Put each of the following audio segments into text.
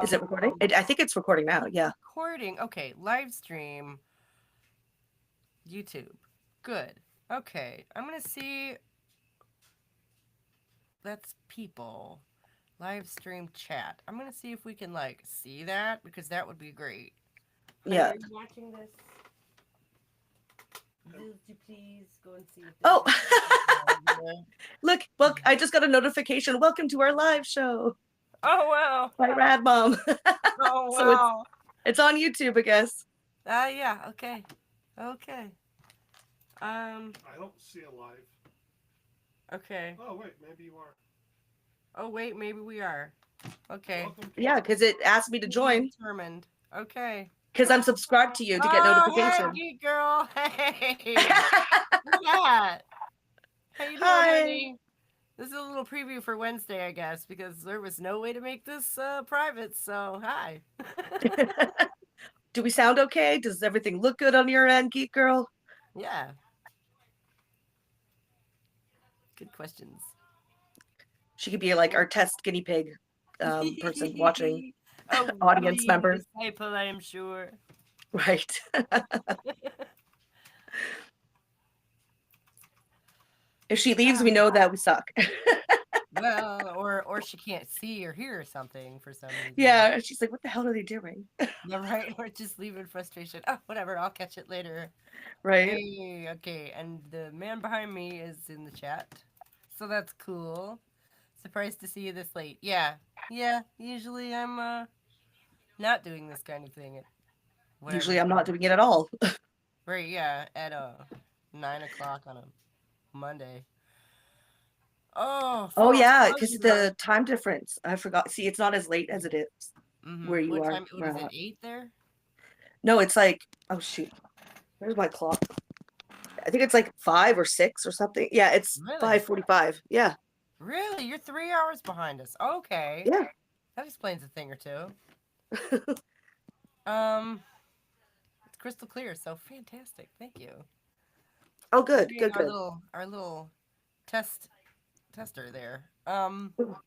Is it recording? I think it's recording now. Yeah. Recording. Okay, live stream. YouTube. Good. Okay, I'm gonna see. That's people. Live stream chat. I'm gonna see if we can like see that because that would be great. Honey, Yeah. are you watching this? Would you please go and see if this Oh, is. look, I just got a notification. Welcome to our live show Oh wow! by Rad Mom. Oh So wow! it's on YouTube, I guess. Yeah. Okay. Okay. I don't see a live. Okay. Oh wait, maybe you are. Oh wait, maybe we are. Okay. Welcome. Yeah, because it asked me to join Determined. Okay. because I'm subscribed to you to get Oh, hey, notification. geek girl. Hey. Yeah. How you doing, Hi. honey? This is a little preview for Wednesday, I guess, because there was no way to make this private. So, hi. Do we sound okay? Does everything look good on your end, Geek Girl? Yeah. Good questions. She could be like our test guinea pig person watching, Oh, audience member. Disciple, I am sure. Right. If she leaves, we know that we suck. Well, or she can't see or hear something for some reason. Yeah, she's like, what the hell are they doing? Yeah, right. Or just leave in frustration. Oh, whatever. I'll catch it later. Right. Hey, okay. And the man behind me is in the chat, so that's cool. Surprised to see you this late. Yeah, yeah. Usually I'm not doing this kind of thing at whatever. Usually I'm not doing it at all. Right. Yeah. At 9 o'clock on a Monday. Oh. Oh yeah, because the time difference. I forgot. See, it's not as late as it is where you what are. time? What is it? 8 there? No, it's like, oh shoot, where's my clock? I think it's like 5 or 6 or something. Yeah, it's Really? 5:45. Yeah. Really? You're 3 hours behind us. Okay. Yeah. That explains a thing or two. It's crystal clear, so fantastic. Thank you. Oh, good, Being good, our good. little tester there. Oh What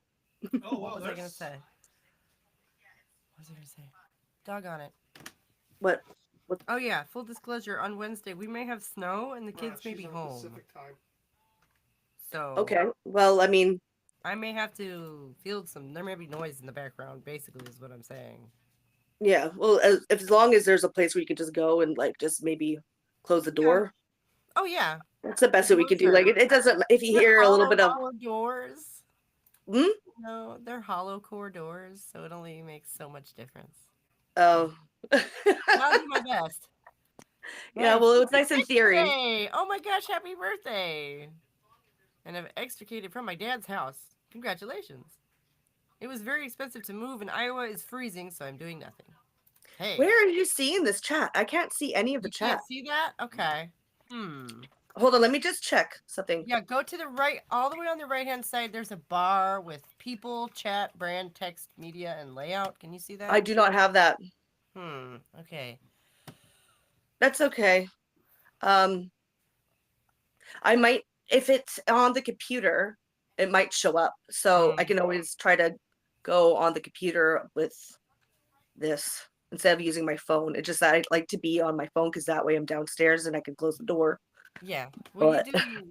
well, was I gonna say? What was I gonna say? Doggone it. What? Oh yeah, full disclosure, on Wednesday we may have snow and the kids may be home. Pacific time. So Okay. Well, I mean, I may have to field some. There may be noise in the background. Basically, is what I'm saying. yeah. Well, as long as there's a place where you can just go and like just maybe close the door. Oh yeah, That's the best that we can do. Like it doesn't. If you hear a little bit of. hollow doors. Hmm? No, they're hollow core doors, so it only makes so much difference. Oh. I'll do my best. Yeah. Well, it was nice in theory. Hey, oh my gosh, happy birthday! And I've extricated from my dad's house. Congratulations. It was very expensive to move, and Iowa is freezing, so I'm doing nothing. Hey. Where are you seeing this chat? I can't see any of the chat. Can't see that? Okay. Hold on, let me just check something. Yeah, go to the right, all the way on the right-hand side. There's a bar with people, chat, brand, text, media, and layout. Can you see that? I do not have that. Okay. That's okay. I might, if it's on the computer, it might show up. So I can always try to go on the computer with this instead of using my phone. It's just that I like to be on my phone because that way I'm downstairs and I can close the door. Yeah. Well, But-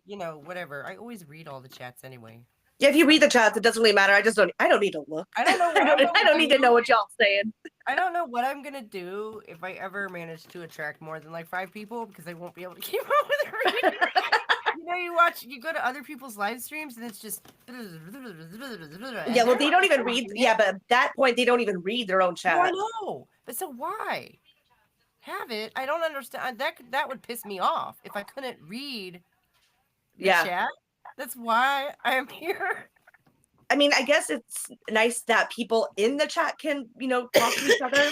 you do, whatever. I always read all the chats anyway. Yeah, if you read the chats, it doesn't really matter. I don't need to look. I don't know. I don't need to know what y'all saying. I don't know what I'm gonna do if I ever manage to attract more than like 5 people because I won't be able to keep up with it. You go to other people's live streams and it's just. Yeah, well, they don't even read. Yeah, but at that point, they don't even read their own chat. Oh, I know. But so why? Have it. I don't understand. That would piss me off if I couldn't read the chat. That's why I am here. I mean, I guess it's nice that people in the chat can, talk to each other,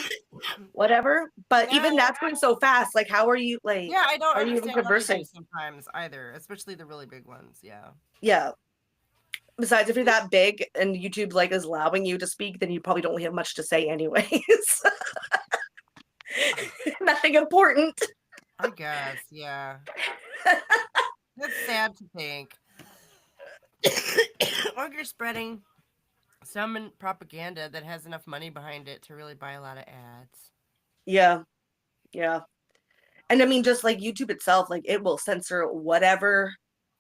whatever. But even that's going so fast. Like, how are you, like? Yeah, I don't are you understand even conversing sometimes either, especially the really big ones. Yeah. Yeah. Besides, if you're that big and YouTube like is allowing you to speak, then you probably don't have much to say, anyways. Nothing important. I guess, yeah. That's sad to think. Or you're spreading some propaganda that has enough money behind it to really buy a lot of ads. Yeah. Yeah. And I mean, just like YouTube itself, like it will censor whatever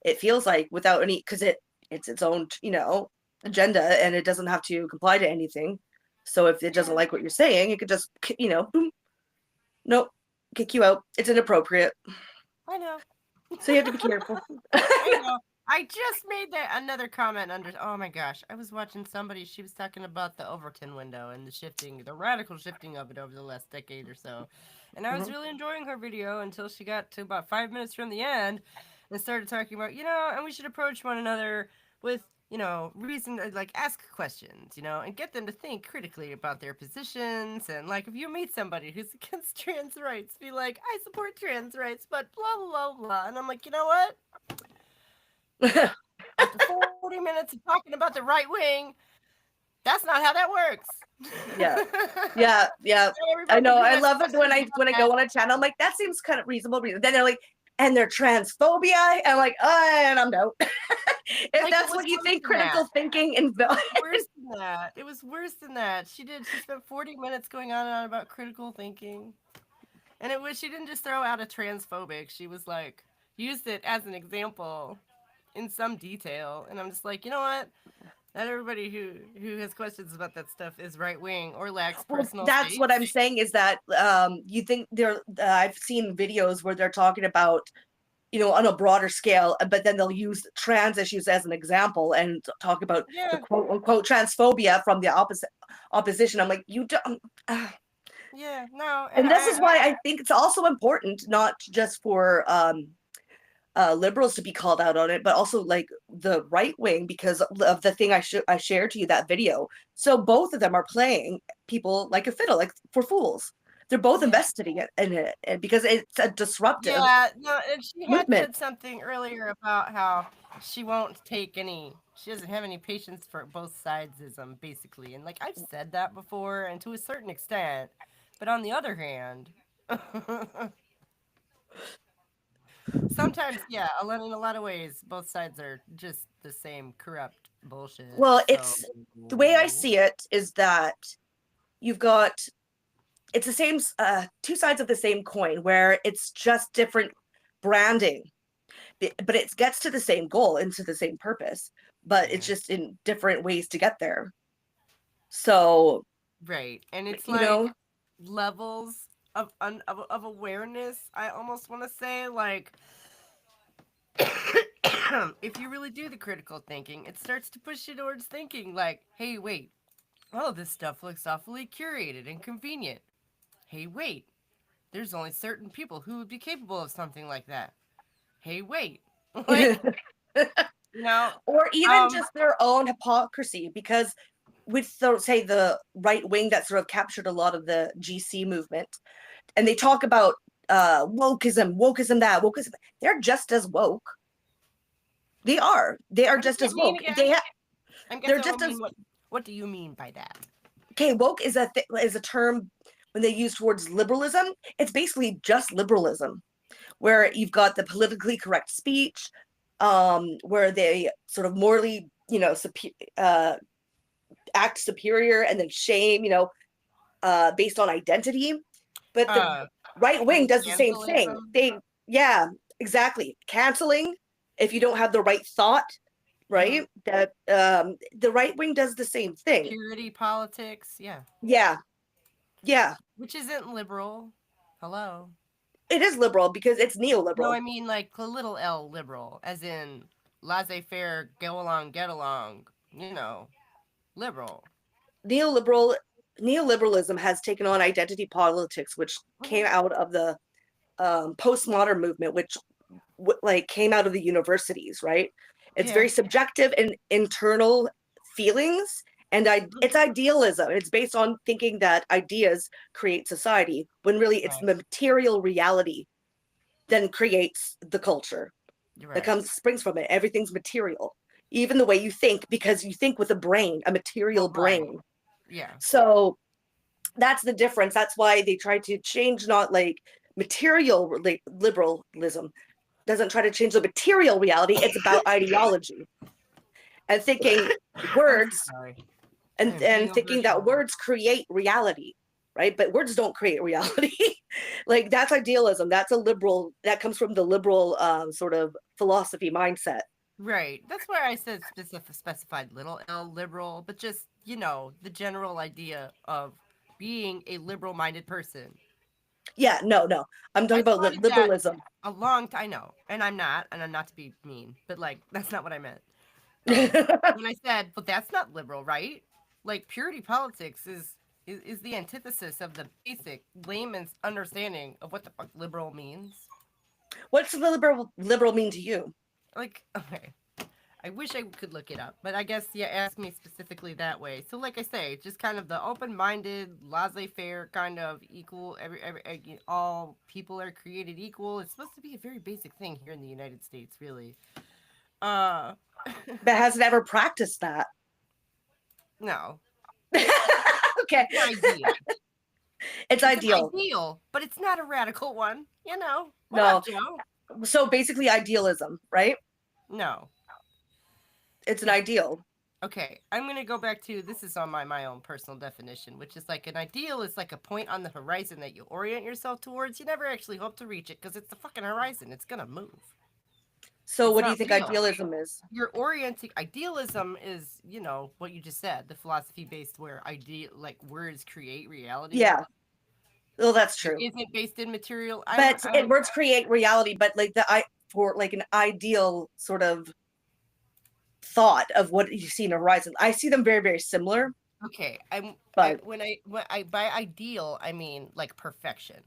it feels like without any, because it's its own, agenda, and it doesn't have to comply to anything. So if it doesn't like what you're saying, it could just, boom, nope, kick you out. It's inappropriate. I know. So you have to be careful. I know. I just made that another comment under. Oh my gosh, I was watching somebody. She was talking about the Overton window and the radical shifting of it over the last decade or so, and I was really enjoying her video until she got to about 5 minutes from the end, and started talking about and we should approach one another with reason, like ask questions, and get them to think critically about their positions, and like if you meet somebody who's against trans rights, be like, I support trans rights, but blah blah blah blah, and I'm like, you know what? After 40 minutes of talking about the right wing, that's not how that works. Yeah. I know. I love it when I go on a channel. I'm like, that seems kind of reasonable. Then they're like, and they're transphobia. I'm like, and I'm no. If Like, that's what you think critical thinking involves. Worse than that. It was worse than that. She spent 40 minutes going on and on about critical thinking. And she didn't just throw out a transphobic. She was like, used it as an example in some detail. And I'm just like, you know what? Not everybody who has questions about that stuff is right wing or lacks personal. That's faith. what I'm saying is that you think I've seen videos where they're talking about, on a broader scale, but then they'll use trans issues as an example and talk about the quote unquote transphobia from the opposition. I'm like, you don't. Yeah, no. And this is why I think it's also important, not just for liberals to be called out on it, but also like the right wing, because of the thing I shared to you, that video. So both of them are playing people like a fiddle, like for fools. They're both invested in it, and because it's a disruptive. Yeah, no, and she had movement. said something earlier about how she won't take any. She doesn't have any patience for both sidesism, basically. And like I've said that before, and to a certain extent. But on the other hand, sometimes, yeah, in a lot of ways, both sides are just the same corrupt bullshit. Well, it's the way I see it is that you've got. It's the same, two sides of the same coin, where it's just different branding, but it gets to the same goal and to the same purpose, but it's just in different ways to get there. So, right, and it's like levels of awareness. I almost want to say, like, if you really do the critical thinking, it starts to push you towards thinking like, hey, wait, oh, this stuff looks awfully curated and convenient. Hey, wait, there's only certain people who would be capable of something like that. Hey, wait. Like, or even just their own hypocrisy, because with the right wing that sort of captured a lot of the GC movement, and they talk about wokeism, that, wokeism. They're just as woke. They are just as woke. They're just as. What do you mean by that? Okay, woke is a term when they use towards liberalism. It's basically just liberalism, where you've got the politically correct speech, where they sort of morally, act superior and then shame, based on identity. But the right wing does the same thing. Exactly. Canceling if you don't have the right thought. Right, that the right wing does the same thing. Purity politics, yeah. Which isn't liberal. Hello. It is liberal because it's neoliberal. No, I mean like a little L liberal, as in laissez-faire, go along, get along. Liberal. Neoliberalism has taken on identity politics, which came out of the postmodern movement, which came out of the universities, right? It's very subjective and internal feelings, and it's idealism. It's based on thinking that ideas create society, when really it's the material reality then creates the culture that springs from it. Everything's material, even the way you think, because you think with a brain, a material brain. Yeah. So that's the difference. That's why they try to change, not like material liberalism. Doesn't try to change the material reality. It's about ideology and thinking words. and Ideal thinking that version. words create reality, right? But words don't create reality. Like that's idealism. That's a liberal, that comes from the liberal sort of philosophy mindset. Right. That's why I said specified little L liberal, but just, the general idea of being a liberal minded person. Yeah, no. I'm talking I about started that liberalism. a long time. I know, and I'm not to be mean, but like that's not what I meant. When I said, but that's not liberal, right? Like purity politics is the antithesis of the basic layman's understanding of what the fuck liberal means. What's the liberal mean to you? Like, okay, I wish I could look it up, but I guess ask me specifically that way. So, like I say, just kind of the open-minded, laissez-faire kind of equal. All people are created equal. It's supposed to be a very basic thing here in the United States, really. Uh, That hasn't ever practiced that. no, Okay, it's ideal. it's An ideal. ideal, but it's not a radical one. What No. up, Joe? So basically, idealism, right? No. It's an ideal. Okay, I'm gonna go back to this is on my own personal definition, which is like an ideal is like a point on the horizon that you orient yourself towards. You never actually hope to reach it because it's the fucking horizon. It's gonna move. So It's what do you not think real. idealism is? You're orienting idealism is, what you just said, the philosophy based where like words create reality. Yeah. Well, that's true. Isn't based in material. But words create reality, but like for like an ideal sort of thought of what you see in a horizon, I see them very, very similar. Okay, But when I by ideal I mean like perfection,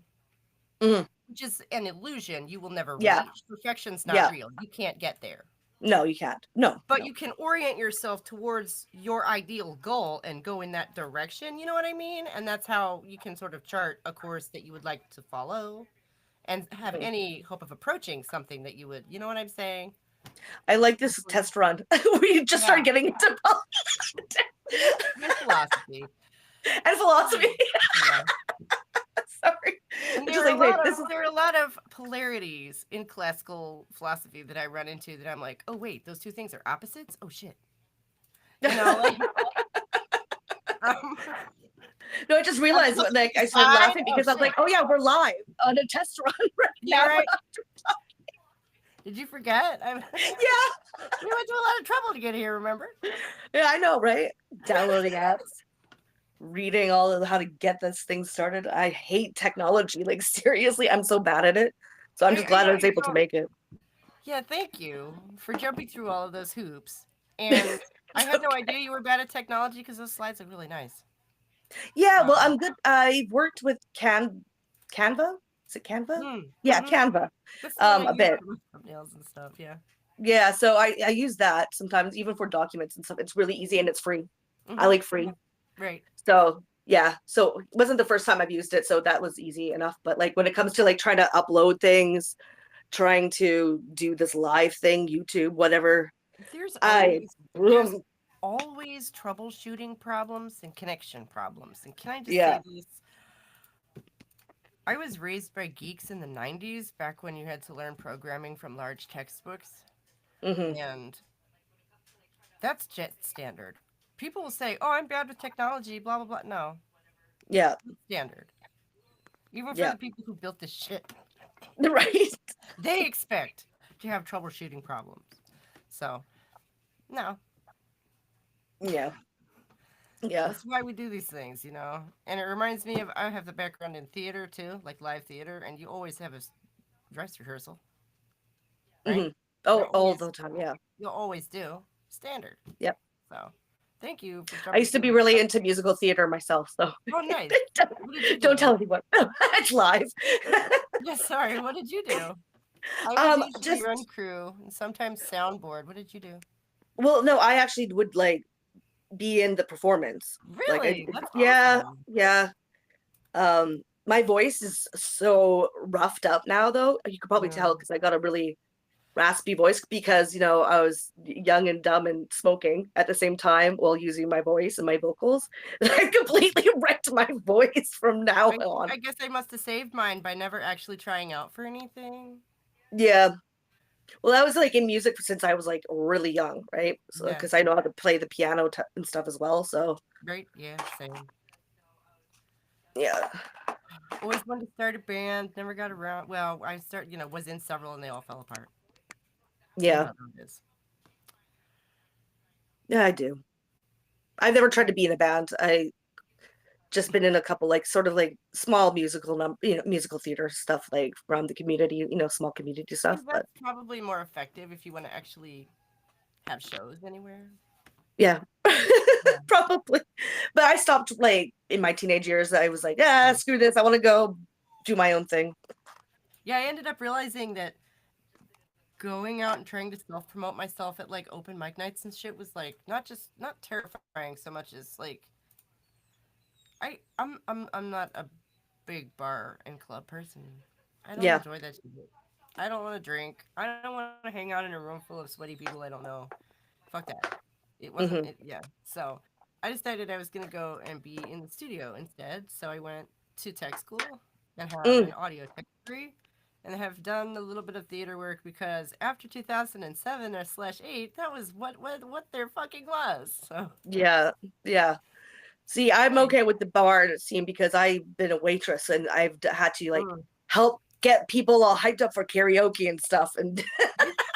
Mhm. which is an illusion you will never Yeah. reach. Perfection's not Yeah. real. You can't get there, no, you can't. No. but no. you can orient yourself towards your ideal goal and go in that direction. You know what I mean? And that's how you can sort of chart a course that you would like to follow, and have Mhm. any hope of approaching something that you would. You know what I'm saying? I like this test run. We just started getting into And philosophy. and philosophy. Yeah. Sorry. And Just there like, are, wait, there are a lot of polarities in classical philosophy that I run into that I'm like, oh wait, those two things are opposites? Oh shit. Like, No, I just realized like I started laughing because I was like, oh yeah, we're live on a test run right now. right. Did you forget? Yeah. We went to a lot of trouble to get here, remember? Yeah, I know, right? Downloading apps, reading all of how to get this thing started. I hate technology. Like seriously, I'm so bad at it. So I'm just glad I was able to make it. Yeah, thank you for jumping through all of those hoops. And I had no idea you were bad at technology because those slides look really nice. Yeah, well, I'm good. I worked with Canva. Is it Canva? Yeah, Canva. A bit. Thumbnails and stuff, yeah. Yeah, so I use that sometimes, even for documents and stuff. It's really easy and it's free. I like free. Right. So yeah, so it wasn't the first time I've used it, so that was easy enough. But like when it comes to like trying to upload things, trying to do this live thing, YouTube, whatever, There's always troubleshooting problems and connection problems. And can I just say this? I was raised by geeks in the 90s, back when you had to learn programming from large textbooks. And that's jet standard. People will say, oh, I'm bad with technology, blah, blah, blah. No. Yeah. Standard. Even for the people who built this shit. Right. They expect to have troubleshooting problems. So, no. Yeah. That's why we do these things, And it reminds me of, I have the background in theater too, like live theater, and you always have a dress rehearsal. Right? Oh, all the time, yeah. You'll always do. Standard. Yep. So, thank you for I used to be really into musical theater myself, so. Oh, nice. Don't tell anyone. It's live. Yeah, sorry. What did you do? Just run crew and sometimes soundboard. What did you do? Well, no, I actually would like be in the performance. Really? Like, yeah. My voice is so roughed up now, though. You could probably tell because I got a really raspy voice because I was young and dumb and smoking at the same time while using my voice and my vocals. I completely wrecked my voice from now on. I guess I must have saved mine by never actually trying out for anything. Yeah. Well, I was like in music since I was like really young, right? So Yeah. because I know how to play the piano and stuff as well. So Right? Yeah, same. yeah, Always wanted to start a band, never got around. Well, I was in several and they all fell apart. You know yeah, how that is. yeah, I do. I've never tried to be in a band. I just been in a couple like sort of like small musical theater stuff like around the community, small community stuff. Because But that's probably more effective if you want to actually have shows anywhere. yeah, Yeah. probably. But I stopped like in my teenage years. I was like, yeah, Mm. screw this. I want to go do my own thing. Yeah, I ended up realizing that going out and trying to self promote myself at like open mic nights and shit was like not terrifying so much as like I'm not a big bar and club person. I don't Yeah. enjoy that shit. I don't want to drink. I don't want to hang out in a room full of sweaty people I don't know. Fuck that. It wasn't Hmm. it, yeah. So I decided I was gonna go and be in the studio instead. So I went to tech school and have Mm. an audio tech degree and have done a little bit of theater work because after 2007 or slash 8, that was what there fucking was. So Yeah. Yeah. See, I'm hey, okay with the bar scene because I've been a waitress and had to like mm, help get people all hyped up for karaoke and stuff. And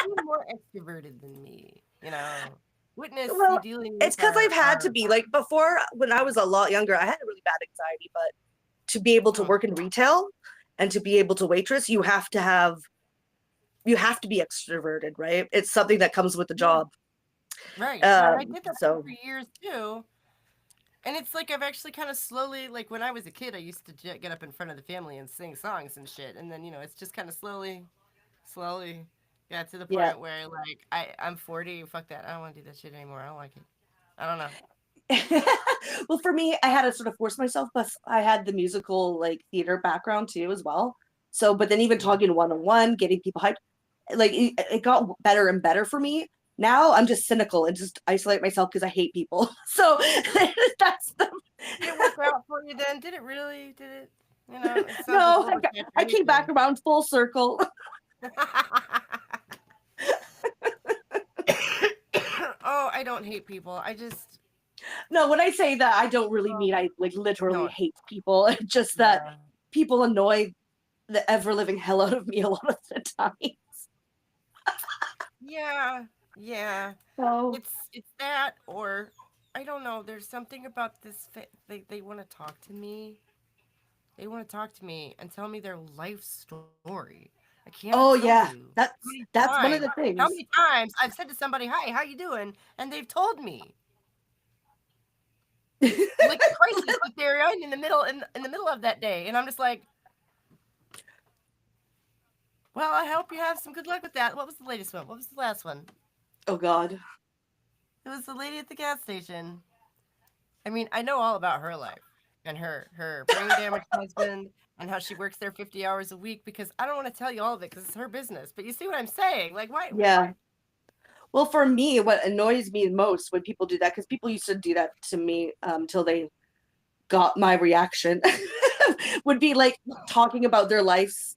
you're more extroverted than me, you know. Witness you well, dealing it's with because I've had to our be like before when I was a lot younger, I had really bad anxiety, but to be able to mm, work in retail and to be able to waitress, you have to be extroverted, right? It's something that comes with the yeah, job. right. Yeah, and I did that So for years too. And it's like I've actually kind of slowly, like when I was a kid, I used to get up in front of the family and sing songs and shit. And then, it's just kind of slowly got to the yeah. point where like I'm 40, fuck that. I don't want to do that shit anymore. I don't like it. I don't know. Well, for me, I had to sort of force myself, but I had the musical like theater background too as well. So, but then even Yeah. talking one on one, getting people hyped, like it got better and better for me. Now I'm just cynical and just isolate myself because I hate people. So that's the Did it work out for you then? Did it really? Did it? It sounds like no. I came back oversaturation. around full circle. Oh, I don't hate people. I just No, when I say that, I don't really oh, mean I like literally no. hate people. It's just that Yeah. people annoy the ever living hell out of me a lot of the time. Yeah. Yeah. So It's that or I don't know. There's something about this. They want to talk to me. They want to talk to me and tell me their life story. I can't oh tell yeah, you that's that's one of the how things. many times I've said to somebody, "Hi, how you doing?" and they've told me like a crisis that they're in the middle in the middle of that day, and I'm just like, "Well, I hope you have some good luck with that." What was the latest one? What was the last one? Oh God. It was the lady at the gas station. I mean, I know all about her life and her brain damaged husband and how she works there 50 hours a week because I don't want to tell you all of it because it's her business. But you see what I'm saying? Like, why? Yeah. Well, for me, what annoys me most when people do that, because people used to do that to me till they got my reaction, would be like talking about their life's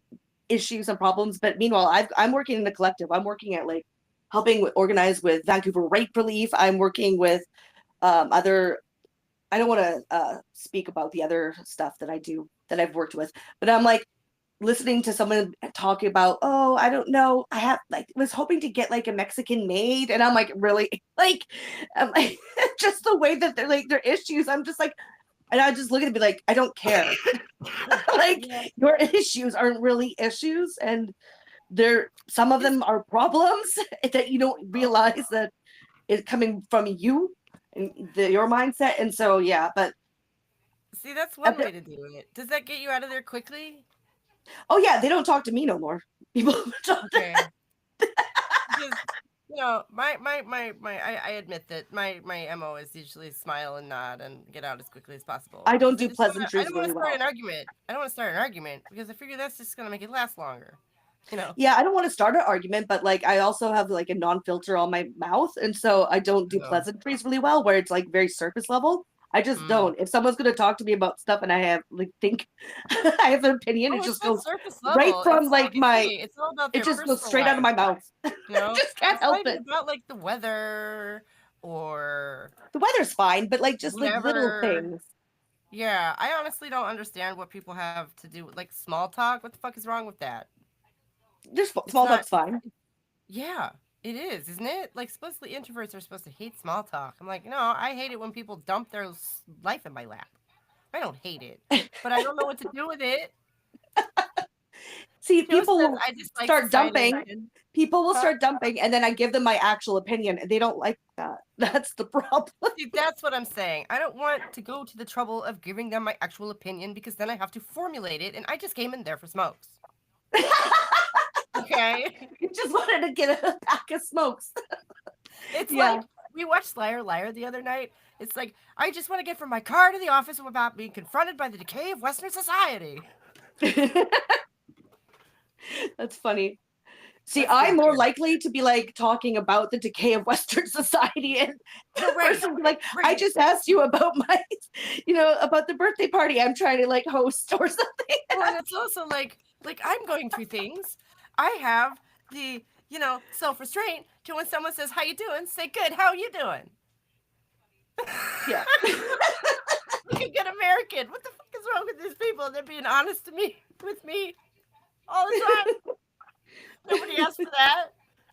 issues and problems. But meanwhile, I'm working in a collective. I'm working at like helping organize with Vancouver Rape Relief. I'm working with other. I don't want to speak about the other stuff that I do that I've worked with, but I'm like listening to someone talking about, oh, I don't know, I have like was hoping to get like a Mexican maid, and I'm like, really, like, I'm like, just the way that they're like their issues. I'm just like, and I just look at it and be like, I don't care. Like Yeah. your issues aren't really issues, and they're some of It's, them are problems that you don't realize that it's coming from you and your mindset. And so yeah, but see, that's at one the, way to do it. Does that get you out of there quickly? oh yeah, they don't talk to me no more. People talk to, Okay. Because I admit that my mo is usually smile and nod and get out as quickly as possible I don't because do I pleasantries don't want really to start well. an argument. I don't want to start an argument because I figure that's just gonna make it last longer. You know. Yeah, I don't want to start an argument, but like I also have like a non-filter on my mouth, and so I don't do So, pleasantries really well, where it's like very surface level. I just Mm. don't. If someone's gonna talk to me about stuff and I have like think I have an opinion, it Oh, it's just that goes surface right level. from It's like my it's all about it their just goes personal straight out of life. my mouth. You know, Just can't it's not help even it. about like the weather or The weather's fine, but like just like little whatever. things. Yeah, I honestly don't understand what people have to do with like small talk. What the fuck is wrong with that? Just It's small not. talk's fine. Yeah, it is, isn't it? Like supposedly introverts are supposed to hate small talk. I'm like, no, I hate it when people dump their life in my lap. I don't hate it, but I don't know what to do with it. See, Joe people says will I dislike start dumping. socialization. People will Huh? start dumping, and then I give them my actual opinion, and they don't like that. That's the problem. See, that's what I'm saying. I don't want to go to the trouble of giving them my actual opinion because then I have to formulate it, and I just came in there for smokes. Okay? You just wanted to get a pack of smokes. It's Yeah. like we watched Liar Liar the other night. It's like I just want to get from my car to the office without being confronted by the decay of Western society. That's funny. See, That's I'm more bullshit. likely to be like talking about the decay of Western society, and the Right, person be like, I right. just asked you about my, about the birthday party I'm trying to like host or something. Well, and it's also like I'm going through things. I have the self-restraint to when someone says how you doing, say good, how you doing? Yeah. Like a good American. What the fuck is wrong with these people? They're being honest to me with me all the time. Nobody asked for that.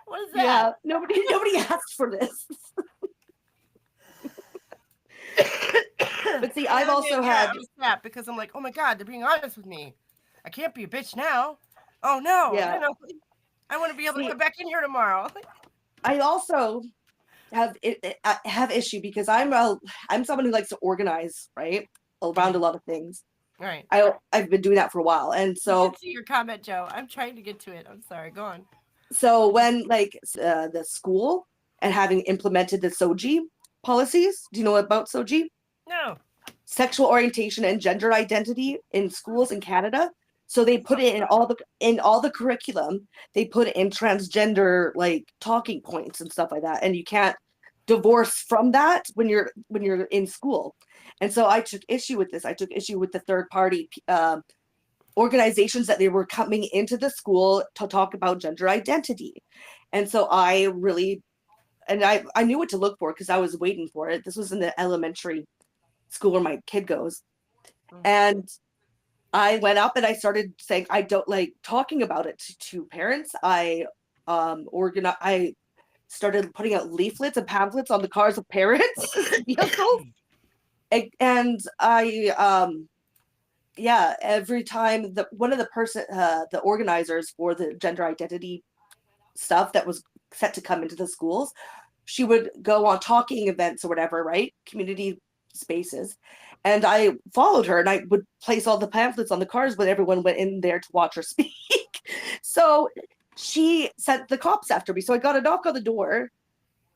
What is that? Yeah. Nobody asked for this. But see, I've also had I'm snapped because I'm like, oh my god, they're being honest with me. I can't be a bitch now. Oh no, Yeah. I want to be able to See, come back in here tomorrow. I also I have issue because I'm someone who likes to organize, right? Around a lot of things. Right. I've been doing that for a while. And You so should see your comment, Joe. I'm trying to get to it. I'm sorry. Go on. when like the school and having implemented the SOGI policies, do you know about SOGI? No. Sexual orientation and gender identity in schools in Canada. So they put it in all the curriculum. They put in transgender like talking points and stuff like that, and you can't divorce from that when you're in school. And so I took issue with this. I took issue with the third party organizations that they were coming into the school to talk about gender identity. And so I knew what to look for because I was waiting for it. This was in the elementary school where my kid goes. And I went up and I started saying I don't like talking about it to parents. I started putting out leaflets and pamphlets on the cars of parents' vehicles. And I every time one of the organizers for the gender identity stuff that was set to come into the schools, she would go on talking events or whatever, right? Community spaces. And I followed her and I would place all the pamphlets on the cars when everyone went in there to watch her speak. So she sent the cops after me. So I got a knock on the door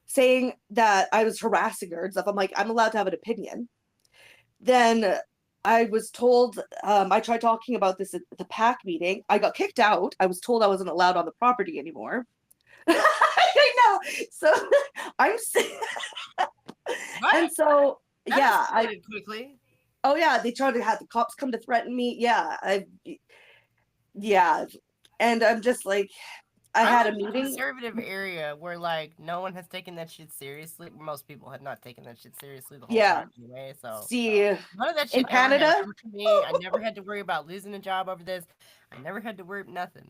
saying that I was harassing her and stuff. I'm like, I'm allowed to have an opinion. Then I was told, I tried talking about this at the PAC meeting. I got kicked out. I was told I wasn't allowed on the property anymore. I know. So I'm What? and so That I escalated quickly. oh yeah, they tried to have the cops come to threaten me. Yeah. And I'm just like, I had a live in meeting. conservative area where like no one has taken that shit seriously. Most people had not taken that shit seriously the whole Yeah. time anyway. So See, none of that shit in Canada, happened to me. I never had to worry about losing a job over this. I never had to worry nothing.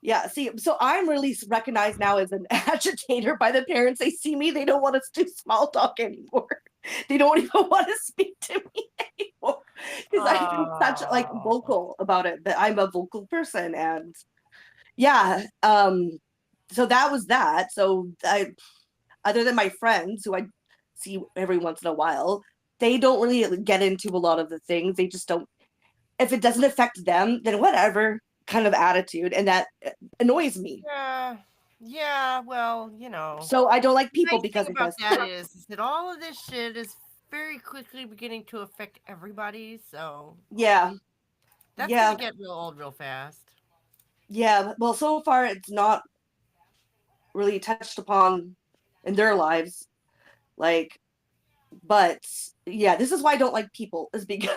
yeah, see, so I'm really recognized now as an agitator by the parents. They see me, they don't want us to do small talk anymore. They don't even want to speak to me anymore because I've been such like vocal about it. That I'm a vocal person, and yeah, so that was that. So other than my friends who I see every once in a while, they don't really get into a lot of the things. They just don't. If it doesn't affect them, then whatever kind of attitude, and that annoys me. Yeah, well, So I don't like people nice because thing it about does. that is that all of this shit is very quickly beginning to affect everybody. So Yeah, that's yeah, gonna get real old real fast. yeah. Well, so far it's not really touched upon in their lives. Like But yeah, this is why I don't like people, is because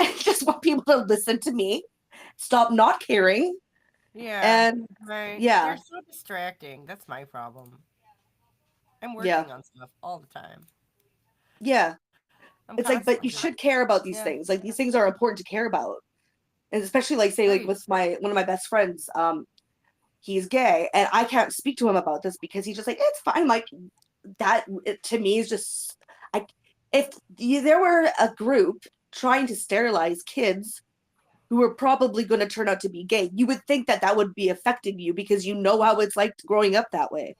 I just want people to listen to me, stop not caring, Yeah, and right. yeah, They're so distracting. That's my problem. I'm yeah, working on stuff all the time. yeah. I'm It's like, but you constantly should care about these yeah. things. Like these things are important to care about. And especially like say like Right. with my one of my best friends, he's gay and I can't speak to him about this because he's just like, it's fine. Like that to me is just I if there were a group trying to sterilize kids who are probably going to turn out to be gay, you would think that that would be affecting you because you know how it's like growing up that way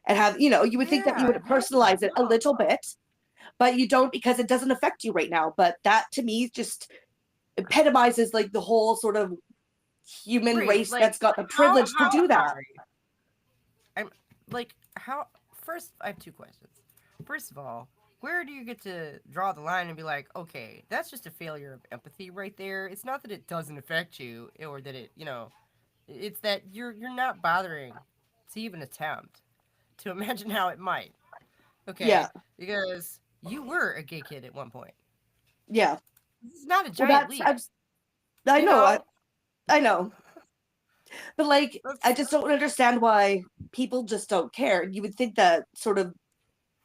and have, you would think that you Yeah. would personalize it a little bit, but you don't because it doesn't affect you right now. But that to me just epitomizes like the whole sort of human Right. race Like that's got the how privilege to how do that. sorry. I'm like how first I have two questions. First of all, where do you get to draw the line and be like, okay, that's just a failure of empathy right there. It's not that it doesn't affect you or that it, it's that you're not bothering to even attempt to imagine how it might. Yeah, Okay? Because you were a gay kid at one point. yeah. This is not a Well, giant leap, I you know, know? I know, but like, I That's just don't understand why people just don't care. You would think that sort of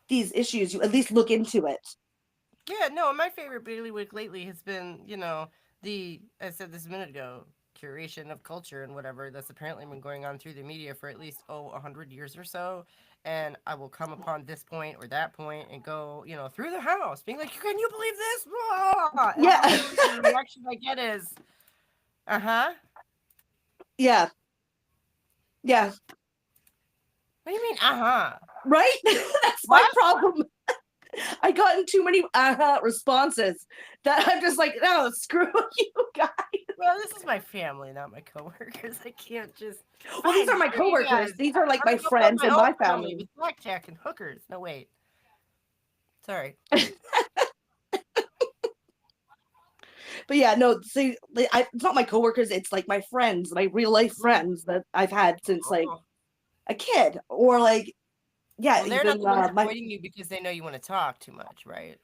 these issues, you at least look into it. Yeah, no, my favorite bailiwick lately has been, the I said this a minute ago, curation of culture and whatever that's apparently been going on through the media for at least 100 years or so. And I will come upon this point or that point and go, through the house, being like, "Can you believe this?" Blah! And Yeah, literally the reaction I get is, "Uh huh." yeah, yeah. What do you mean, "Uh huh"? Right? That's my What? problem. I gotten too many responses that I'm just like, no, screw you guys. Well, this is my family, not my coworkers. I can't just Well, these fine. are my Screw you coworkers. guys. These are like I'm my gonna go build friends my and own my family family. with blackjack and hookers. No, wait. Sorry. But yeah, no, see, it's not my coworkers. It's like my friends, my real life Mm. friends that I've had since like Oh. a kid, or like, yeah, Well, they're not even the ones my. avoiding you because they know you want to talk too much, right?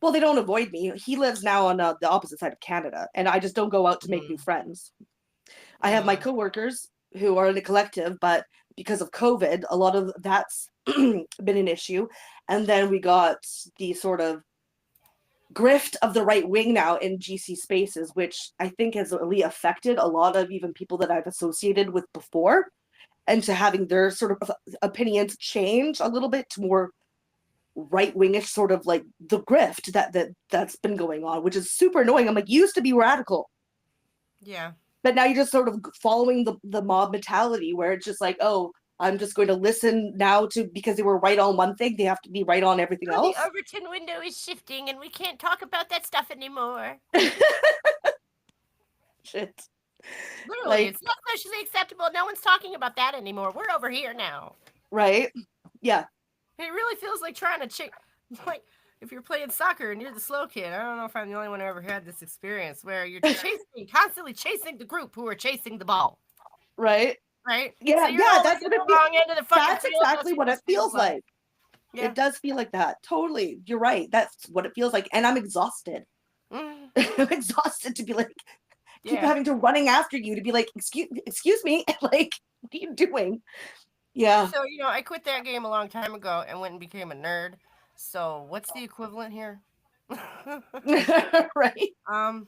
Well, they don't avoid me. He lives now on the opposite side of Canada, and I just don't go out to make new Mm. friends. I have my Mm. coworkers who are in a collective, but because of COVID, a lot of that's been an issue. And then we got the sort of grift of the right wing now in GC spaces, which I think has really affected a lot of even people that I've associated with before, and to having their sort of opinions change a little bit to more right wingish, sort of like the grift that's been going on, which is super annoying. I'm like, you used to be radical, Yeah. but now you're just sort of following the mob mentality where it's just like, oh, I'm just going to listen now to because they were right on one thing, they have to be right on everything Oh, the else. Overton window is shifting, and we can't talk about that stuff anymore. Shit. Literally, Like, it's not socially acceptable. No one's talking about that anymore. We're over here now. right? Yeah. It really feels like trying to like if you're playing soccer and you're the slow kid. I don't know if I'm the only one who ever had this experience where you're constantly chasing the group who are chasing the ball, Right. right? So Yeah, you're yeah, always that's at what it the feels. wrong end of the fucking That's field. That's exactly what what it this feels feels like. Yeah. It does feel like that. Totally. You're right. That's what it feels like. And I'm exhausted. Mm, I'm exhausted to be like keep yeah. having to running after you to be like, excuse me, like, what are you doing? Yeah. So, I quit that game a long time ago and went and became a nerd. So, what's the equivalent here? Right. um,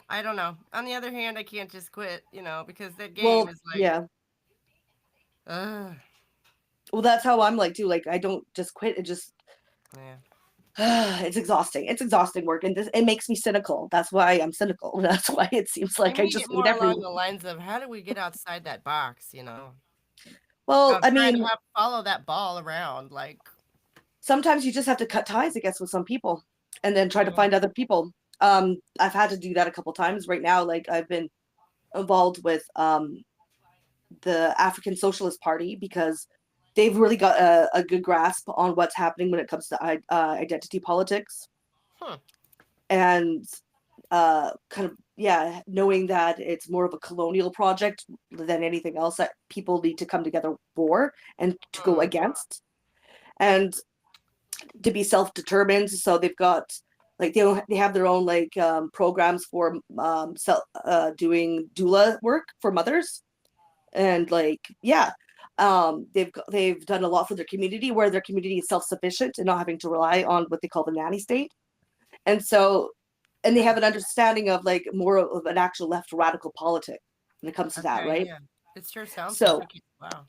I don't know. On the other hand, I can't just quit, because that game Well, is like, yeah. ugh, Well, that's how I'm like too. Like, I don't just quit. It just yeah. it's exhausting. It's exhausting work, and it makes me cynical. That's why I'm cynical. That's why it seems I like I mean it just hate more along everyone. the lines of how do we get outside that box, Well, of I trying to mean, follow that ball around, like, sometimes you just have to cut ties, I guess, with some people, and then try to mm, find other people. I've had to do that a couple times. Right now, like I've been involved with the African Socialist Party because they've really got a good grasp on what's happening when it comes to identity politics. huh. And kind of, yeah, knowing that it's more of a colonial project than anything else that people need to come together for and to go against, and to be self-determined. So they've got like they have their own like programs for doing doula work for mothers, and like yeah, they've done a lot for their community, where their community is self-sufficient and not having to rely on what they call the nanny state. And so, and they have an understanding of like more of an actual left radical politic when it comes to that, right? Yeah. It sure sounds So like it. Wow.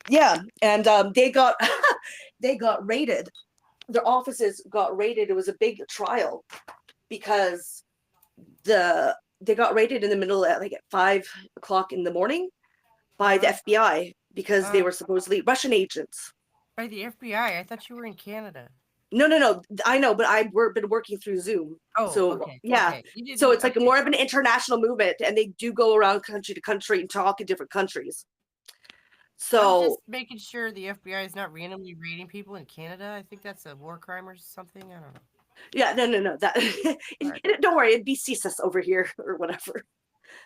yeah, and they got they got raided. Their offices got raided. It was a big trial because they got raided in the middle at like at 5 o'clock in the morning by the FBI because they were supposedly Russian agents. By the FBI? I thought you were in Canada. No. I know, but I've been working through Zoom. Oh, so okay. yeah. Okay. So it's like more of an international movement, and they do go around country to country and talk in different countries. So I'm just making sure the FBI is not randomly raiding people in Canada. I think that's a war crime or something. I don't know. yeah, no. That don't worry, it'd be CSIS over here or whatever.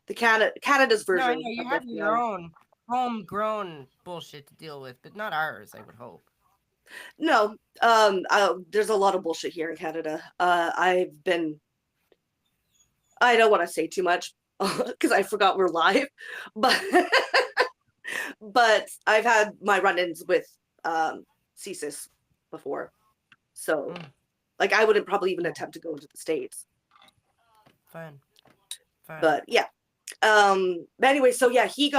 The Canada's version. No, I know you have your own homegrown bullshit to deal with, but not ours, I would hope. No, there's a lot of bullshit here in Canada. I don't want to say too much because I forgot we're live, but but I've had my run-ins with CSIS before, so like I wouldn't probably even attempt to go to the States. Fine. But yeah, but anyway, so yeah, he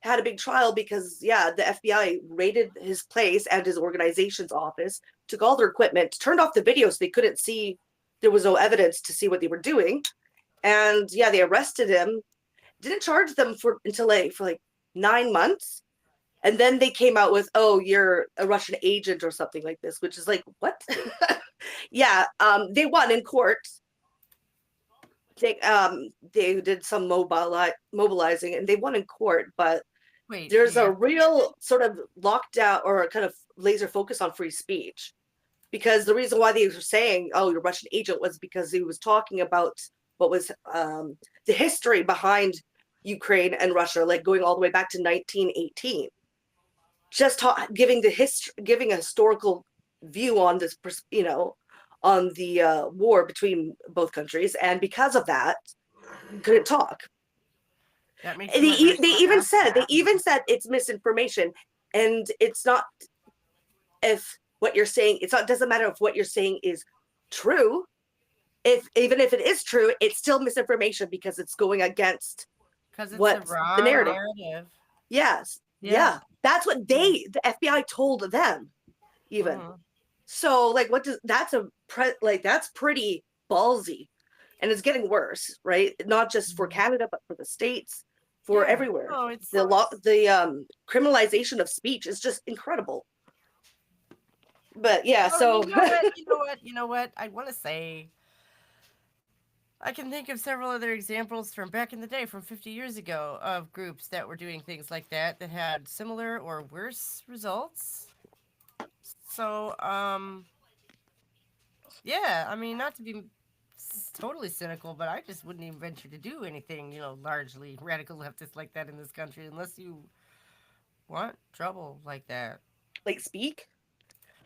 had a big trial because yeah, the FBI raided his place and his organization's office, took all their equipment, turned off the video so they couldn't see. There was no evidence to see what they were doing, and yeah, they arrested him. Didn't charge them for 9 months, and then they came out with, oh, you're a Russian agent or something like this, which is like, what? Yeah, they won in court. They did some mobilizing and they won in court, but there's a real sort of lockdown or a kind of laser focus on free speech, because the reason why they were saying, oh, you're a Russian agent, was because he was talking about what was the history behind Ukraine and Russia, like going all the way back to 1918, just giving a historical view on this, on the war between both countries, and because of that, couldn't talk. That makes they even said it's misinformation, and it's not. If what you're saying, doesn't matter if what you're saying is true. Even if it is true, it's still misinformation because it's going against what's the narrative. Yes, yeah, that's what the FBI told them, even. So like, that's pretty ballsy, and it's getting worse, right? Not just for Canada, but for the States, for everywhere. Oh, it's the criminalization of speech is just incredible. But yeah, so you know what? I want to say, I can think of several other examples from back in the day, from 50 years ago, of groups that were doing things like that had similar or worse results. So, yeah, I mean, not to be totally cynical, but I just wouldn't even venture to do anything, largely radical leftist like that in this country, unless you want trouble like that. Like speak?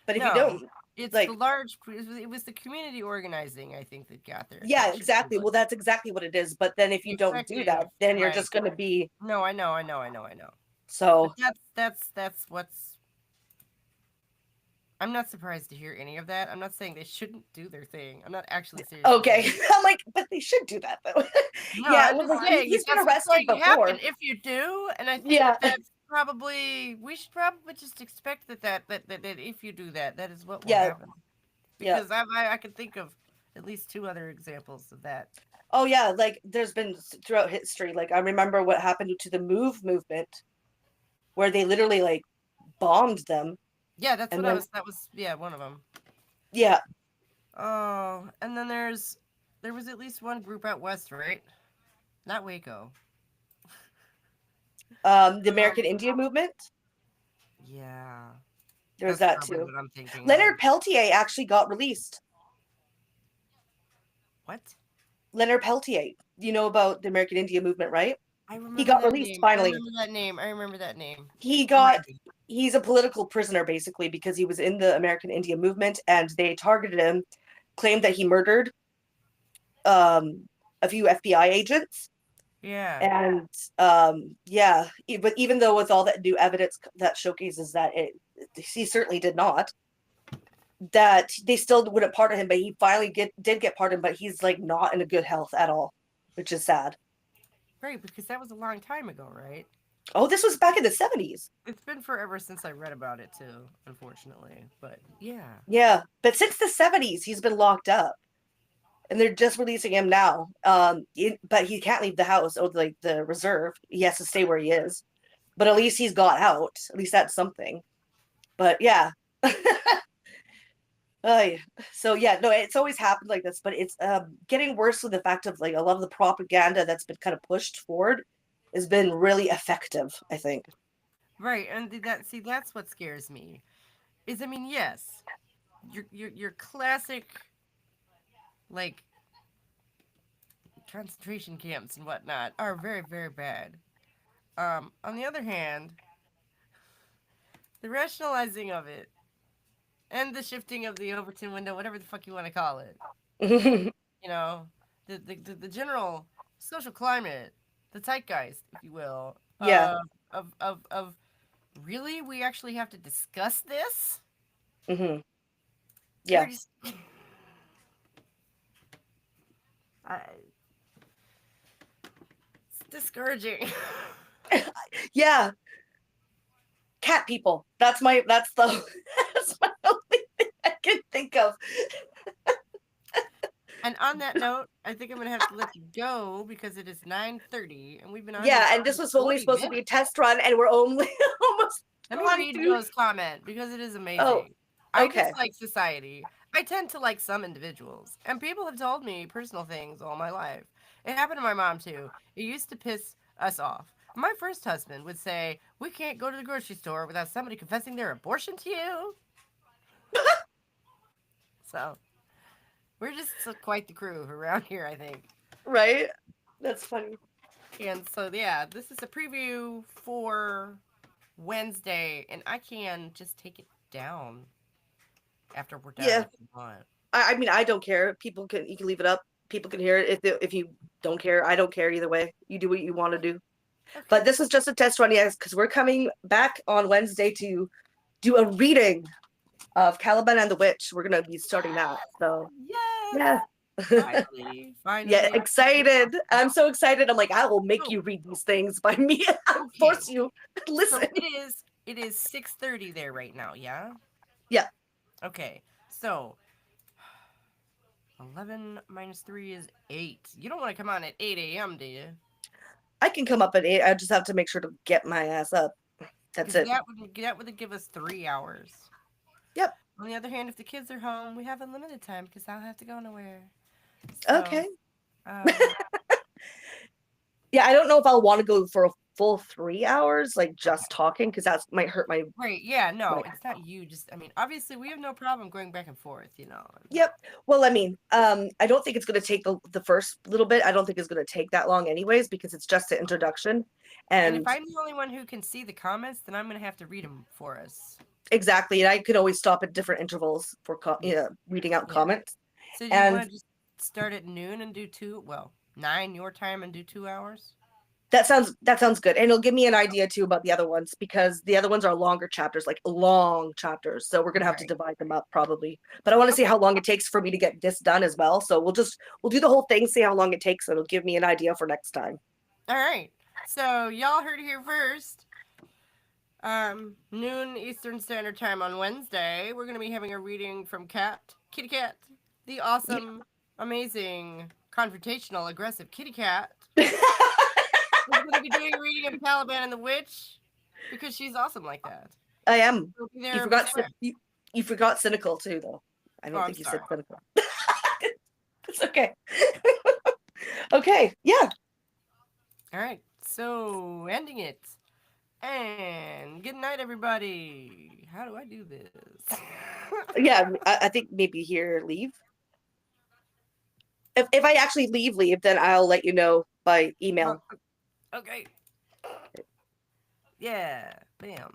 But if you don't, it's like it was the community organizing, I think, that got there. Yeah, exactly. Well, that's exactly what it is. But then if you don't do that, then you're just going to be. No, I know. So that's what's. I'm not surprised to hear any of that. I'm not saying they shouldn't do their thing. I'm not actually serious. Okay, I'm like, but they should do that though. No, yeah, he's been arrested before. If you do, and I think that's probably, we should probably just expect that if you do that is what will happen. Because I can think of at least 2 other examples of that. Oh yeah, like there's been throughout history. Like I remember what happened to the MOVE movement, where they literally like bombed them. Yeah, that was one of them. Yeah. Oh, and then there was at least one group out west, right? Not Waco. The American Indian movement. Yeah. There's that too. What I'm thinking Leonard Peltier actually got released. What? Leonard Peltier. You know about the American Indian movement, right? I remember He got that released name. finally. I remember that name. He Remind got me. he's a political prisoner basically because he was in the American Indian movement and they targeted him, claimed that he murdered a few FBI agents. Yeah. And yeah, but even though with all that new evidence that showcases that he certainly did not, that they still wouldn't pardon him, but he finally did get pardoned, but he's like not in a good health at all, which is sad. Right, because that was a long time ago, right? Oh, this was back in the 70s. It's been forever since I read about it too, unfortunately. But yeah. Yeah, but since the 70s, he's been locked up. And they're just releasing him now. But he can't leave the house or like the reserve. He has to stay where he is. But at least he's got out. At least that's something. But yeah. So yeah, no, it's always happened like this, but it's getting worse with the fact of like a lot of the propaganda that's been kind of pushed forward has been really effective, I think. Right, and that's what scares me. Is I mean, yes, your classic like concentration camps and whatnot are very, very bad. On the other hand, the rationalizing of it and the shifting of the Overton window, whatever the fuck you want to call it, you know, the general social climate, the zeitgeist, if you will, Yeah. of really we actually have to discuss this. Hmm. Yeah. Just, I, it's discouraging. Yeah. Cat people. That's the that's my only thing I can think of. And on that note, I think I'm gonna have to let you go because it is 9:30 and we've been on. Yeah, and this was only supposed to be a test run, and we're only almost. Let me read through. Joe's comment because it is amazing. Oh, I okay. dislike society. I tend to like some individuals, and people have told me personal things all my life. It happened to my mom too. It used to piss us off. My first husband would say, "We can't go to the grocery store without somebody confessing their abortion to you." So, we're just quite the crew around here, I think. Right? That's funny. And so, yeah, this is a preview for Wednesday, and I can just take it down after we're done Yeah. if you want. I mean, I don't care. You can leave it up. People can hear it. If you don't care, I don't care either way. You do what you want to do. Okay. But this is just a test run, yes, because we're coming back on Wednesday to do a reading of Caliban and the Witch. We're gonna be starting that. So Yes! yeah. Finally. Yeah, excited. I'm so excited. I'm like, I will make Oh. you read these things by me. I'll Okay. force you. Listen. So it is 6:30 there right now, yeah? Yeah. Okay. So 11 minus 3 is 8. You don't want to come on at 8 a.m., do you? I can come up at 8. I just have to make sure to get my ass up. That's it. That would give us 3 hours. Yep. On the other hand, if the kids are home, we have unlimited time because I don't have to go nowhere. So, Okay. Yeah, I don't know if I'll want to go for a full 3 hours, like just talking, because that might hurt my. Right. Yeah. No, Right. it's not you. Just, I mean, obviously, we have no problem going back and forth. Yep. Well, I mean, I don't think it's going to take the first little bit. I don't think it's going to take that long, anyways, because it's just an introduction. And if I'm the only one who can see the comments, then I'm going to have to read them for us. Exactly, and I could always stop at different intervals for reading out comments. So do you want to just start at noon and do 9 your time and do 2 hours? That sounds good, and it'll give me an idea too about the other ones, because the other ones are longer chapters, like long chapters. So we're gonna have to divide them up probably. But I want to see how long it takes for me to get this done as well. So we'll do the whole thing, see how long it takes. So it'll give me an idea for next time. All right. So y'all heard it here first. Noon Eastern Standard Time on Wednesday. We're gonna be having a reading from Kitty Cat, the awesome, amazing, confrontational, aggressive kitty cat. We're going to be doing a reading of Caliban and the Witch because she's awesome like that. I am. You forgot cynical too, though. I don't think you said cynical. It's okay. Okay. Yeah. All right. So ending it. And good night, everybody. How do I do this? Yeah, I think maybe here leave. If I actually leave, then I'll let you know by email. Okay. Yeah. Bam.